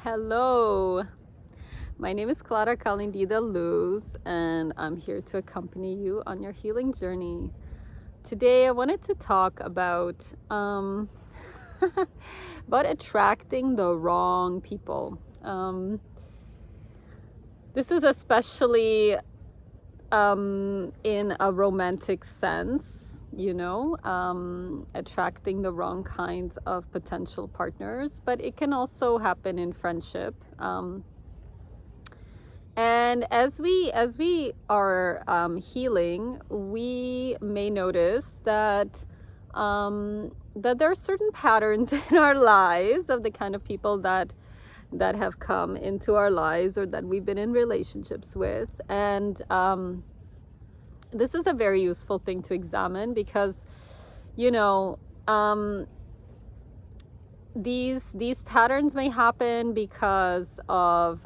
Hello, my name is Clara Kalindida Luz, and I'm here to accompany you on your healing journey. Today, I wanted to talk about about attracting the wrong people. This is especially in a romantic sense, attracting the wrong kinds of potential partners, but it can also happen in friendship. And as we are healing, we may notice that there are certain patterns in our lives of the kind of people that have come into our lives or that we've been in relationships with. And this is a very useful thing to examine because, these patterns may happen because of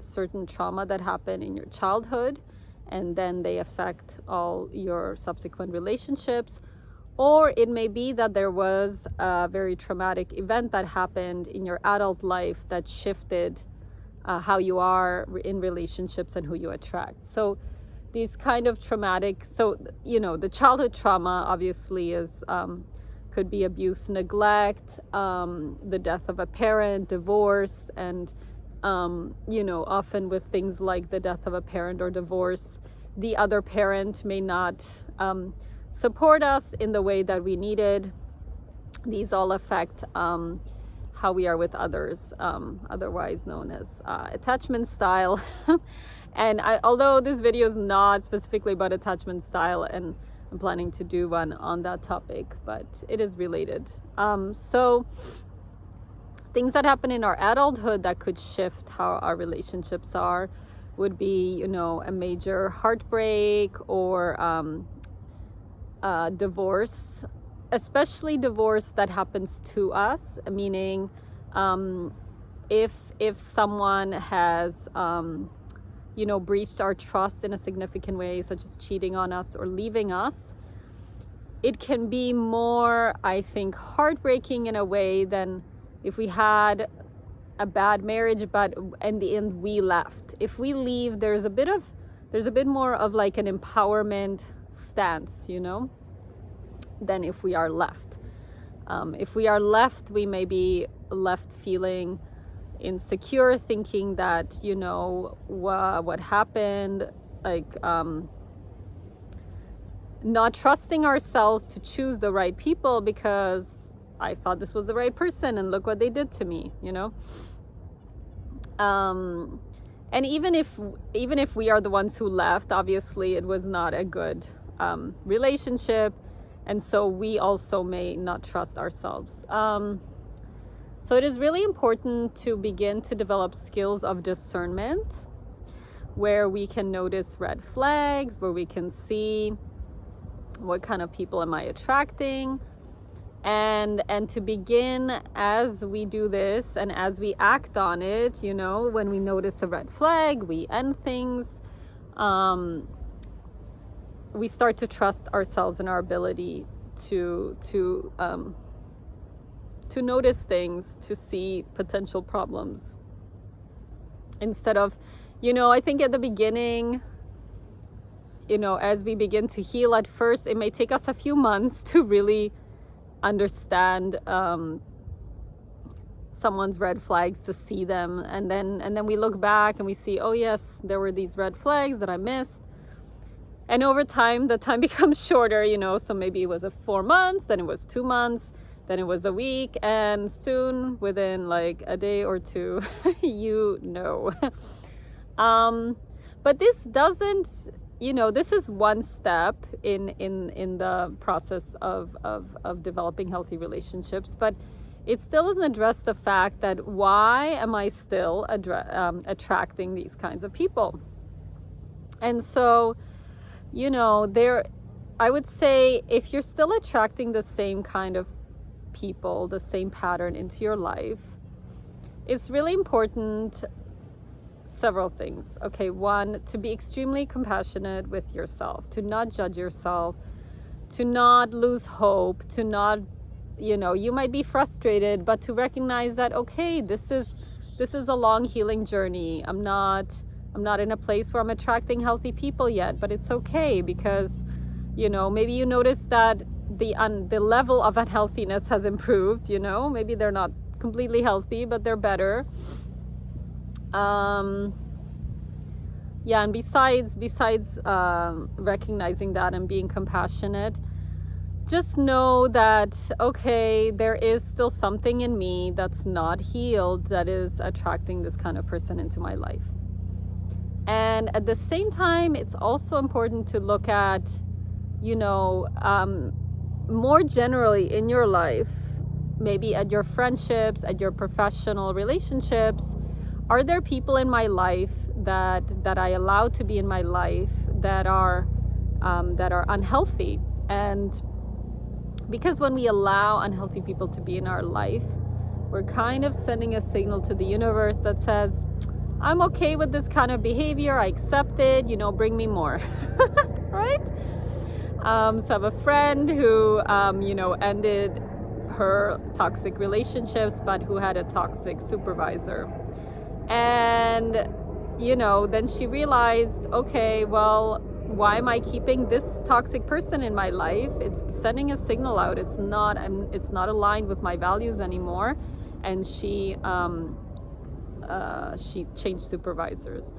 certain trauma that happened in your childhood, and then they affect all your subsequent relationships. Or it may be that there was a very traumatic event that happened in your adult life that shifted how you are in relationships and who you attract. So these kind of traumatic, the childhood trauma obviously is could be abuse, neglect, the death of a parent, divorce, and often with things like the death of a parent or divorce, the other parent may not support us in the way that we needed. These all affect how we are with others, otherwise known as attachment style. And although this video is not specifically about attachment style, and I'm planning to do one on that topic, but it is related. So things that happen in our adulthood that could shift how our relationships are would be, a major heartbreak or divorce, especially divorce that happens to us, meaning if someone has breached our trust in a significant way, such as cheating on us or leaving us, it can be more, I think, heartbreaking in a way than if we had a bad marriage, but in the end we left. If we leave, there's a bit more of like an empowerment stance, than if we are left. If we are left, we may be left feeling insecure, thinking that what happened, like not trusting ourselves to choose the right people because I thought this was the right person and look what they did to me, and even if we are the ones who left, obviously it was not a good relationship, and so we also may not trust ourselves. So it is really important to begin to develop skills of discernment, where we can notice red flags, where we can see what kind of people am I attracting, and to begin, as we do this and as we act on it, when we notice a red flag, we end things. We start to trust ourselves and our ability to notice things, to see potential problems. Instead of, I think at the beginning, as we begin to heal, at first, it may take us a few months to really understand someone's red flags, to see them. And then we look back and we see, oh yes, there were these red flags that I missed. And over time, the time becomes shorter, so maybe it was 4 months, then it was 2 months, then it was a week, and soon, within like a day or two, But this doesn't, this is one step in the process of developing healthy relationships, but it still doesn't address the fact that why am I still attracting these kinds of people? And so, I would say if you're still attracting the same kind of people, the same pattern into your life, it's really important, several things. Okay, one, to be extremely compassionate with yourself, to not judge yourself, to not lose hope, to not, you might be frustrated, but to recognize that, okay, this is this is a long healing journey. I'm not in a place where I'm attracting healthy people yet, but it's okay, because, you know, maybe you notice that the level of unhealthiness has improved, you know, maybe they're not completely healthy, but they're better. Yeah, and besides recognizing that and being compassionate, just know that, okay, there is still something in me that's not healed that is attracting this kind of person into my life. And at the same time, it's also important to look at, you know, more generally in your life, maybe at your friendships, at your professional relationships, are there people in my life that I allow to be in my life that are unhealthy? And because when we allow unhealthy people to be in our life, we're kind of sending a signal to the universe that says, I'm okay with this kind of behavior, I accept it, you know, bring me more. Right? So I have a friend who, you know, ended her toxic relationships, but who had a toxic supervisor. And, you know, then she realized, okay, well, why am I keeping this toxic person in my life? It's sending a signal out. It's not aligned with my values anymore. And she changed supervisors.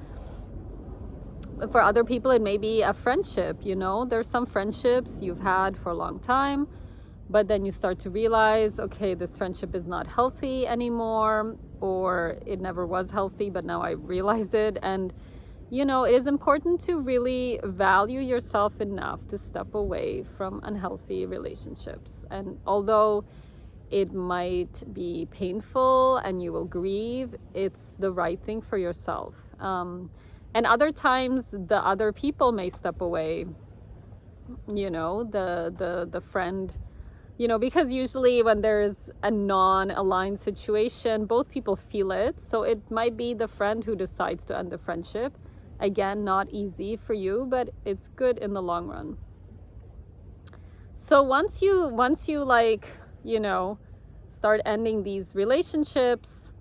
For other people, it may be a friendship, you know. There's some friendships you've had for a long time, but then you start to realize, okay, this friendship is not healthy anymore, or it never was healthy, but now I realize it. And, you know, it is important to really value yourself enough to step away from unhealthy relationships. And although it might be painful and you will grieve, it's the right thing for yourself. And other times the other people may step away, you know, the friend, you know, because usually when there's a non-aligned situation, both people feel it. So it might be the friend who decides to end the friendship. Again, not easy for you, but it's good in the long run. So once you like, you know, start ending these relationships,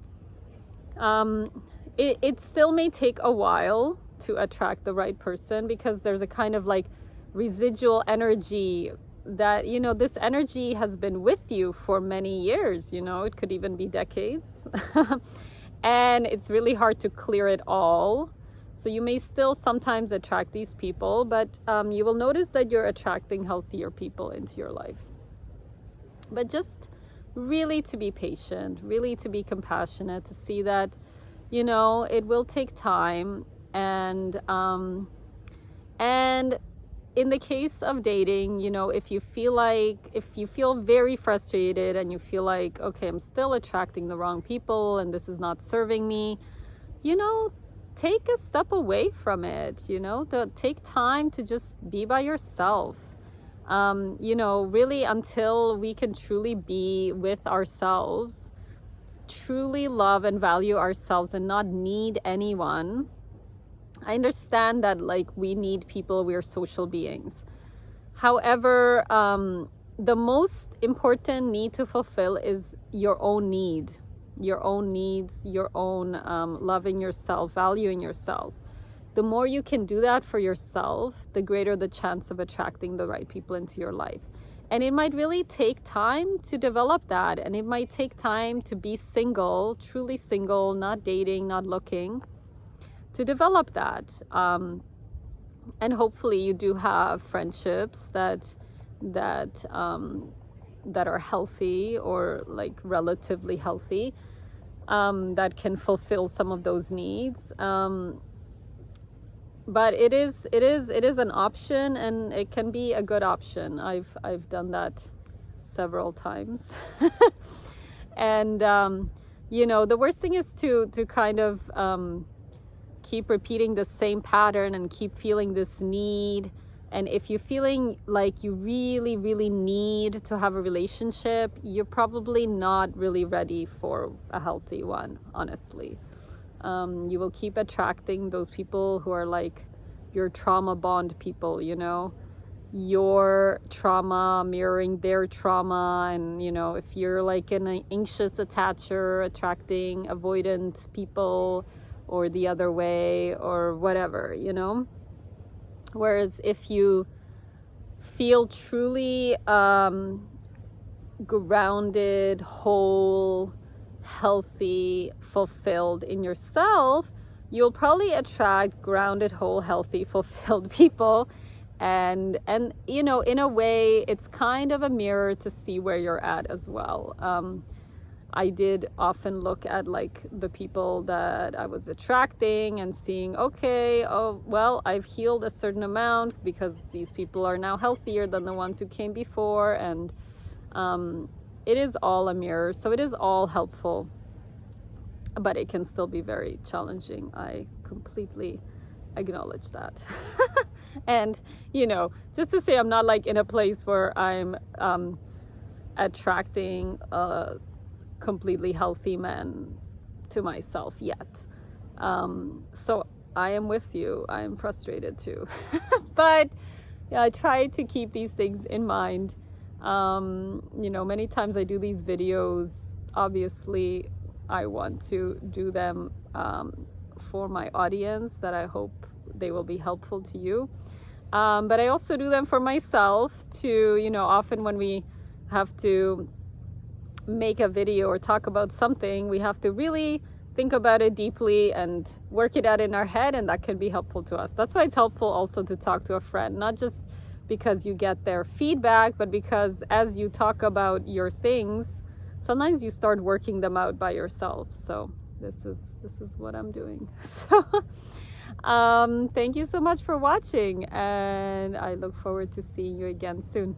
it still may take a while to attract the right person, because there's a kind of like residual energy that, you know, this energy has been with you for many years, you know, it could even be decades. And it's really hard to clear it all. So you may still sometimes attract these people, but you will notice that you're attracting healthier people into your life. But just really to be patient, really to be compassionate, to see that, you know, it will take time. And in the case of dating, you know, if you feel very frustrated and you feel like, okay, I'm still attracting the wrong people and this is not serving me, you know, take a step away from it, you know, take time to just be by yourself. You know, really until we can truly be with ourselves, truly love and value ourselves and not need anyone. I understand that, like, we need people, we are social beings. However, the most important need to fulfill is your own need, your own needs, your own loving yourself, valuing yourself. The more you can do that for yourself, the greater the chance of attracting the right people into your life. And it might really take time to develop that. And it might take time to be single, truly single, not dating, not looking, to develop that. And hopefully you do have friendships that are healthy, or like relatively healthy, that can fulfill some of those needs. But it is an option, and it can be a good option. I've done that several times. And you know, the worst thing is to kind of keep repeating the same pattern and keep feeling this need. And if you're feeling like you really, really need to have a relationship, you're probably not really ready for a healthy one, honestly. You will keep attracting those people who are like your trauma bond people, you know. your trauma mirroring their trauma. And you know, if you're like an anxious attacher, attracting avoidant people, or the other way, or whatever, you know. Whereas if you feel truly grounded, whole, healthy, fulfilled in yourself, you'll probably attract grounded, whole, healthy, fulfilled people. And you know, in a way, it's kind of a mirror to see where you're at as well. I did often look at like the people that I was attracting and seeing, okay, oh, well, I've healed a certain amount because these people are now healthier than the ones who came before. And it is all a mirror, so it is all helpful, but it can still be very challenging. I completely acknowledge that. And you know, just to say, I'm not like in a place where I'm attracting completely healthy men to myself yet. So I am with you. I am frustrated too. But yeah, I try to keep these things in mind. You know, many times I do these videos, obviously I want to do them for my audience, that I hope they will be helpful to you. But I also do them for myself to, you know, often when we have to make a video or talk about something, we have to really think about it deeply and work it out in our head, and that can be helpful to us. That's why it's helpful also to talk to a friend, not just because you get their feedback, but because as you talk about your things, sometimes you start working them out by yourself. So this is what I'm doing. So thank you so much for watching, and I look forward to seeing you again soon.